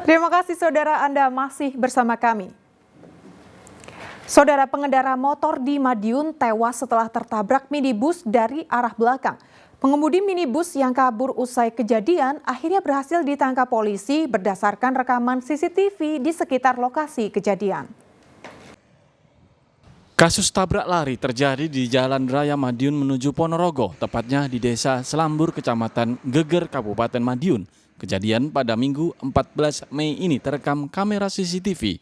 Terima kasih saudara, Anda masih bersama kami. Saudara, pengendara motor di Madiun tewas setelah tertabrak minibus dari arah belakang. Pengemudi minibus yang kabur usai kejadian akhirnya berhasil ditangkap polisi berdasarkan rekaman CCTV di sekitar lokasi kejadian. Kasus tabrak lari terjadi di Jalan Raya Madiun menuju Ponorogo, tepatnya di Desa Selambur, Kecamatan Geger, Kabupaten Madiun. Kejadian pada Minggu 14 Mei ini terekam kamera CCTV.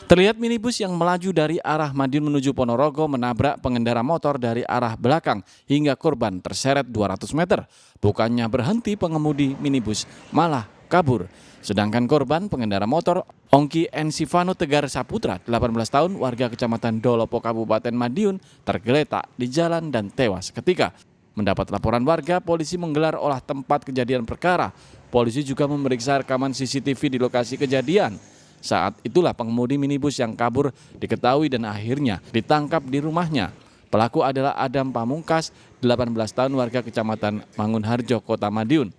Terlihat minibus yang melaju dari arah Madiun menuju Ponorogo menabrak pengendara motor dari arah belakang hingga korban terseret 200 meter. Bukannya berhenti, pengemudi minibus malah kabur. Sedangkan korban pengendara motor Ongki Ensivano Tegar Saputra, 18 tahun, warga Kecamatan Dolopo, Kabupaten Madiun, tergeletak di jalan dan tewas seketika. Mendapat laporan warga, polisi menggelar olah tempat kejadian perkara. Polisi juga memeriksa rekaman CCTV di lokasi kejadian. Saat itulah pengemudi minibus yang kabur diketahui dan akhirnya ditangkap di rumahnya. Pelaku adalah Adam Pamungkas, 18 tahun, warga Kecamatan Mangunharjo, Kota Madiun.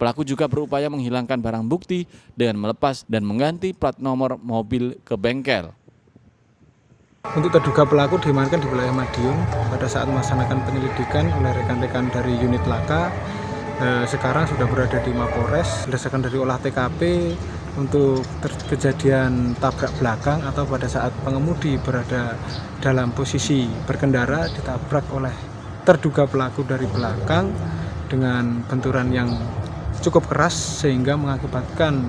Pelaku juga berupaya menghilangkan barang bukti dengan melepas dan mengganti plat nomor mobil ke bengkel. Untuk terduga pelaku diamankan di wilayah Madiun pada saat melaksanakan penyelidikan oleh rekan-rekan dari unit Laka. Sekarang sudah berada di Mapolres. Berdasarkan dari olah TKP untuk kejadian tabrak belakang atau pada saat pengemudi berada dalam posisi berkendara ditabrak oleh terduga pelaku dari belakang dengan benturan yang cukup keras sehingga mengakibatkan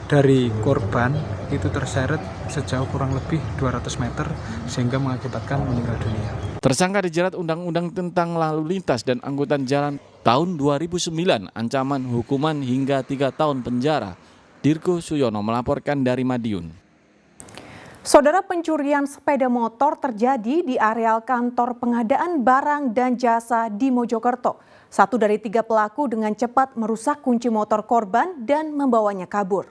dari korban itu terseret sejauh kurang lebih 200 meter sehingga mengakibatkan meninggal dunia. Tersangka dijerat Undang-Undang tentang Lalu Lintas dan Angkutan Jalan tahun 2009, ancaman hukuman hingga 3 tahun penjara. Dirgo Suyono melaporkan dari Madiun. Saudara, pencurian sepeda motor terjadi di areal kantor pengadaan barang dan jasa di Mojokerto. 1 dari 3 pelaku dengan cepat merusak kunci motor korban dan membawanya kabur.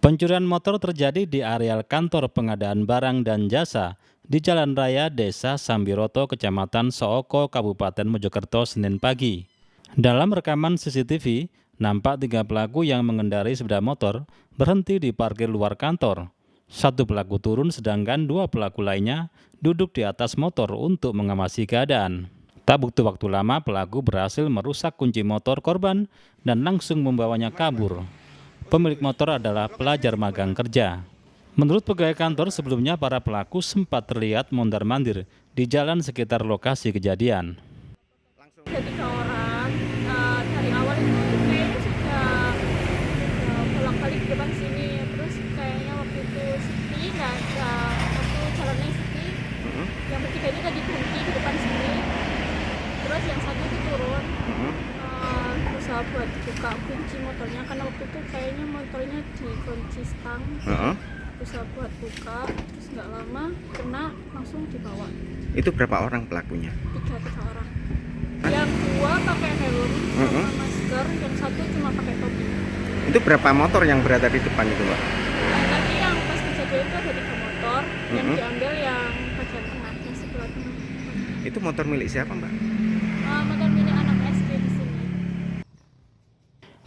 Pencurian motor terjadi di areal kantor pengadaan barang dan jasa di Jalan Raya Desa Sambiroto, Kecamatan Sooko, Kabupaten Mojokerto, Senin pagi. Dalam rekaman CCTV, nampak 3 pelaku yang mengendarai sepeda motor berhenti di parkir luar kantor. 1 pelaku turun sedangkan 2 pelaku lainnya duduk di atas motor untuk mengamati keadaan. Tak butuh waktu lama, pelaku berhasil merusak kunci motor korban dan langsung membawanya kabur. Pemilik motor adalah pelajar magang kerja. Menurut pegawai kantor, sebelumnya para pelaku sempat terlihat mondar-mandir di jalan sekitar lokasi kejadian. Ada 3 orang, dari awal itu kayaknya sudah pulang-balik di depan sini, terus kayaknya waktu itu sepi, nggak ada, waktu jalannya sepi, yang bertiga ini tadi berhenti di depan sini, terus yang satu itu turun, berusaha buat buka kunci motornya, karena waktu itu kayaknya motornya dikunci stang, berusaha buat buka, terus nggak lama kena, langsung dibawa. Itu berapa orang pelakunya? 3 orang. Yang 2 pakai helm sama masker, yang 1 cuma pakai topi. Itu berapa motor yang berada di depan itu, Mbak? Tadi yang pas kejadian itu ada 3 motor, yang diambil yang bagian tengah, yang sebelah tengah. Itu motor milik siapa, Mbak? Motor milik anak SD di sini.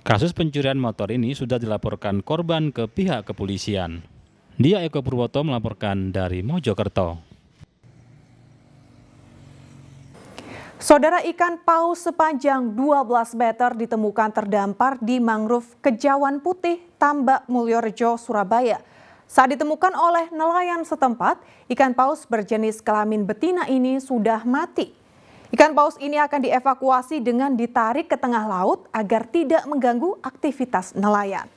Kasus pencurian motor ini sudah dilaporkan korban ke pihak kepolisian. Dia Eko Purwoto melaporkan dari Mojokerto. Saudara, ikan paus sepanjang 12 meter ditemukan terdampar di mangrove Kejawan Putih, Tambak Mulyorejo, Surabaya. Saat ditemukan oleh nelayan setempat, ikan paus berjenis kelamin betina ini sudah mati. Ikan paus ini akan dievakuasi dengan ditarik ke tengah laut agar tidak mengganggu aktivitas nelayan.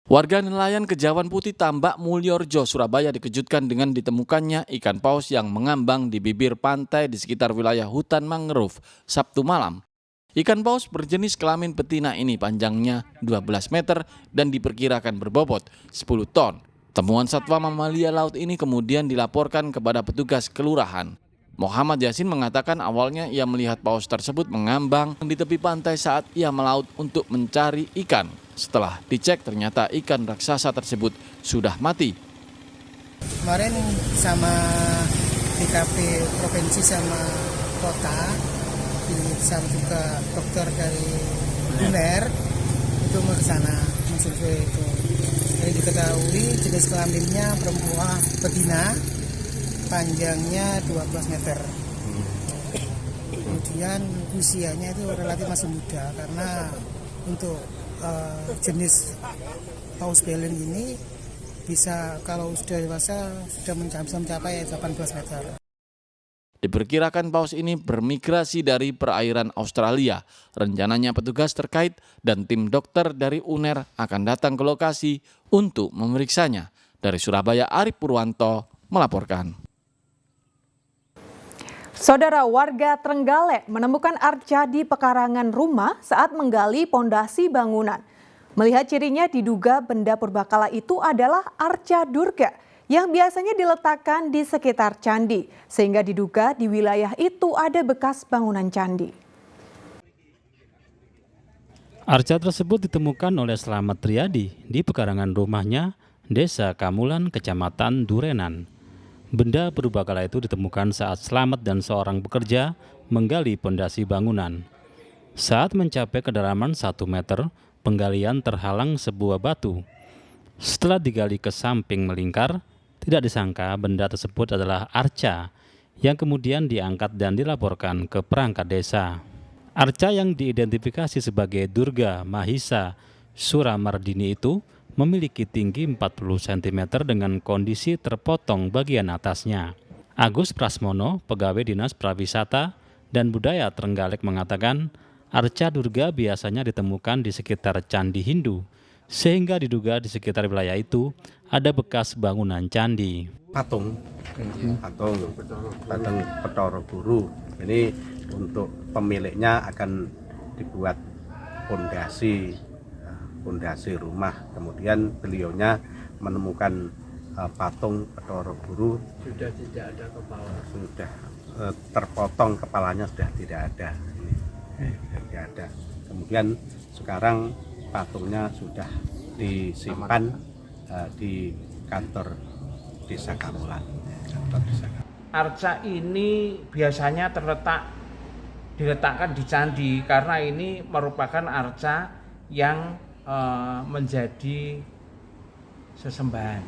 Warga nelayan Kejawan Putih, Tambak Mulyorejo, Surabaya dikejutkan dengan ditemukannya ikan paus yang mengambang di bibir pantai di sekitar wilayah hutan mangrove Sabtu malam. Ikan paus berjenis kelamin betina ini panjangnya 12 meter dan diperkirakan berbobot 10 ton. Temuan satwa mamalia laut ini kemudian dilaporkan kepada petugas kelurahan. Muhammad Yasin mengatakan awalnya ia melihat paus tersebut mengambang di tepi pantai saat ia melaut untuk mencari ikan. Setelah dicek ternyata ikan raksasa tersebut sudah mati. Kemarin sama DKP provinsi sama kota, sama juga dokter dari UNER itu mau ke sana mensurvei itu. Jadi diketahui jenis kelaminnya perempuan betina, panjangnya 12 meter. Kemudian usianya itu relatif masih muda karena untuk jenis paus Berlin ini bisa kalau sudah dewasa sudah mencapai 18 meter. Diperkirakan paus ini bermigrasi dari perairan Australia. Rencananya petugas terkait dan tim dokter dari UNER akan datang ke lokasi untuk memeriksanya. Dari Surabaya, Arif Purwanto melaporkan. Saudara, warga Trenggalek menemukan arca di pekarangan rumah saat menggali pondasi bangunan. Melihat cirinya diduga benda purbakala itu adalah arca Durga yang biasanya diletakkan di sekitar candi, sehingga diduga di wilayah itu ada bekas bangunan candi. Arca tersebut ditemukan oleh Slamet Riyadi di pekarangan rumahnya Desa Kamulan, Kecamatan Durenan. Benda purbakala itu ditemukan saat Slamet dan seorang pekerja menggali pondasi bangunan. Saat mencapai kedalaman 1 meter, penggalian terhalang sebuah batu. Setelah digali ke samping melingkar, tidak disangka benda tersebut adalah arca yang kemudian diangkat dan dilaporkan ke perangkat desa. Arca yang diidentifikasi sebagai Durga Mahisa Suramardini itu memiliki tinggi 40 cm dengan kondisi terpotong bagian atasnya. Agus Prasmono, pegawai Dinas Prawisata dan Budaya Trenggalek mengatakan, arca Durga biasanya ditemukan di sekitar candi Hindu, sehingga diduga di sekitar wilayah itu ada bekas bangunan candi. Patung Bathara Guru. Ini untuk pemiliknya akan dibuat pondasi rumah. Kemudian beliaunya menemukan patung Bathara Guru sudah tidak ada kepala, sudah terpotong kepalanya, sudah tidak ada. Tidak ada. Kemudian sekarang patungnya sudah disimpan di kantor Desa Kamulan. Arca ini biasanya diletakkan di candi karena ini merupakan arca yang menjadi sesembahan.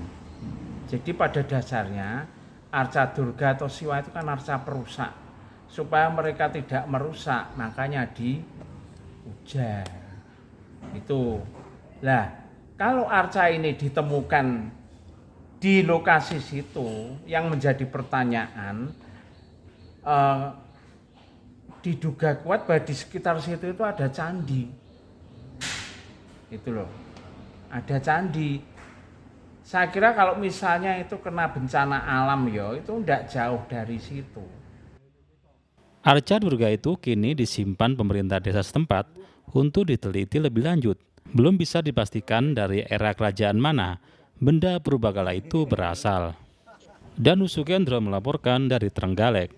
Jadi pada dasarnya arca Durga atau Siwa itu kan arca perusak. Supaya mereka tidak merusak, makanya diujar. Itu. Lah, kalau arca ini ditemukan di lokasi situ, yang menjadi pertanyaan, diduga kuat bahwa di sekitar situ itu ada candi. Itu loh, ada candi. Saya kira kalau misalnya itu kena bencana alam ya, itu tidak jauh dari situ. Arca Durga itu kini disimpan pemerintah desa setempat untuk diteliti lebih lanjut. Belum bisa dipastikan dari era kerajaan mana benda purbakala itu berasal. Danu Sugendro melaporkan dari Trenggalek.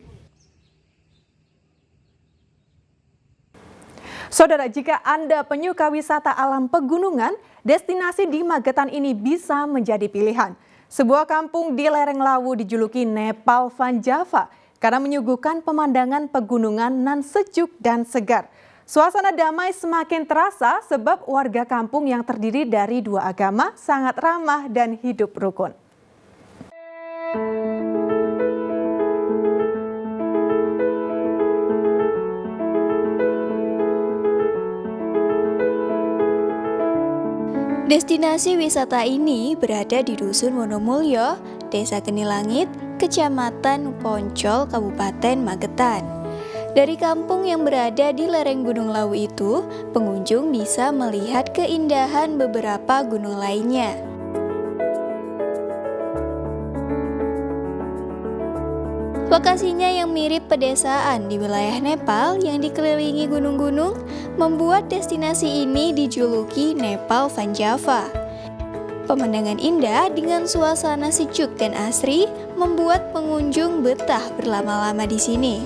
Saudara, jika Anda penyuka wisata alam pegunungan, destinasi di Magetan ini bisa menjadi pilihan. Sebuah kampung di lereng Lawu dijuluki Nepal Van Java karena menyuguhkan pemandangan pegunungan nan sejuk dan segar. Suasana damai semakin terasa sebab warga kampung yang terdiri dari 2 agama sangat ramah dan hidup rukun. Destinasi wisata ini berada di Dusun Wonomulyo, Desa Kenilangit, Kecamatan Poncol, Kabupaten Magetan. Dari kampung yang berada di lereng Gunung Lawu itu, pengunjung bisa melihat keindahan beberapa gunung lainnya. Lokasinya yang mirip pedesaan di wilayah Nepal yang dikelilingi gunung-gunung membuat destinasi ini dijuluki Nepal Van Java. Pemandangan indah dengan suasana sejuk dan asri membuat pengunjung betah berlama-lama di sini.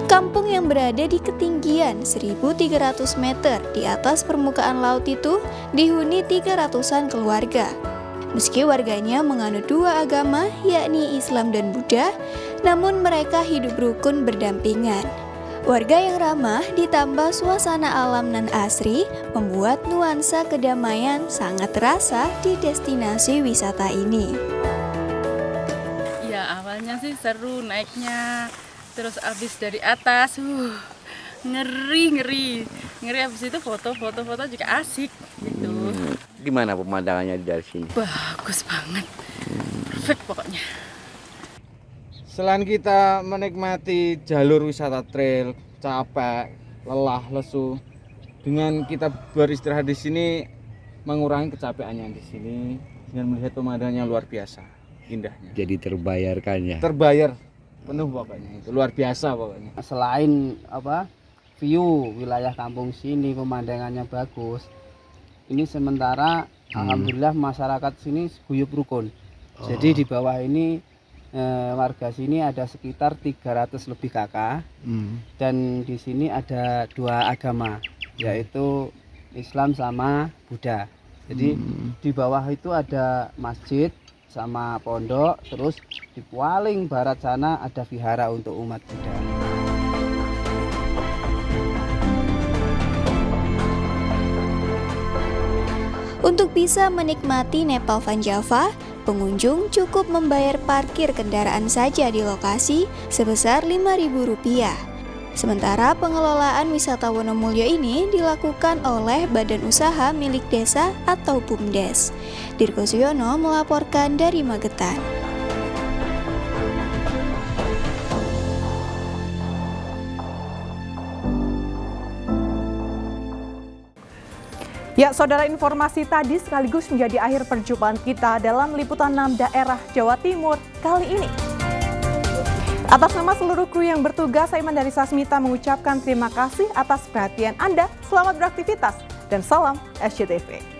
Kampung yang berada di ketinggian 1.300 meter di atas permukaan laut itu dihuni 300-an keluarga. Meski warganya menganut 2 agama, yakni Islam dan Buddha, namun mereka hidup rukun berdampingan. Warga yang ramah ditambah suasana alam nan asri membuat nuansa kedamaian sangat terasa di destinasi wisata ini. Ya awalnya sih seru naiknya, terus abis dari atas, ngeri abis itu foto juga asik gitu. Gimana pemandangannya dari sini? Bagus banget, perfect pokoknya. Selain kita menikmati jalur wisata trail, capek, lelah, lesu, dengan kita beristirahat di sini mengurangi kecapeannya di sini dengan melihat pemandangan yang luar biasa, indahnya. Jadi terbayarkan ya? Terbayar penuh pokoknya, itu luar biasa pokoknya. Selain view wilayah kampung sini pemandangannya bagus, ini sementara alhamdulillah masyarakat sini guyup rukun. Jadi di bawah ini warga sini ada sekitar 300 lebih kakak, dan di sini ada 2 agama, yaitu Islam sama Buddha. Jadi di bawah itu ada masjid sama pondok, terus di paling barat sana ada vihara untuk umat Buddha. Untuk bisa menikmati Nepal Van Java, pengunjung cukup membayar parkir kendaraan saja di lokasi sebesar Rp5.000. Sementara pengelolaan wisata Wonomulyo ini dilakukan oleh Badan Usaha Milik Desa atau BUMDes. Dirgo Suyono melaporkan dari Magetan. Ya, saudara, informasi tadi sekaligus menjadi akhir perjumpaan kita dalam liputan 6 daerah Jawa Timur kali ini. Atas nama seluruh kru yang bertugas, saya Mandari Sasmita mengucapkan terima kasih atas perhatian Anda. Selamat beraktivitas dan salam SCTV.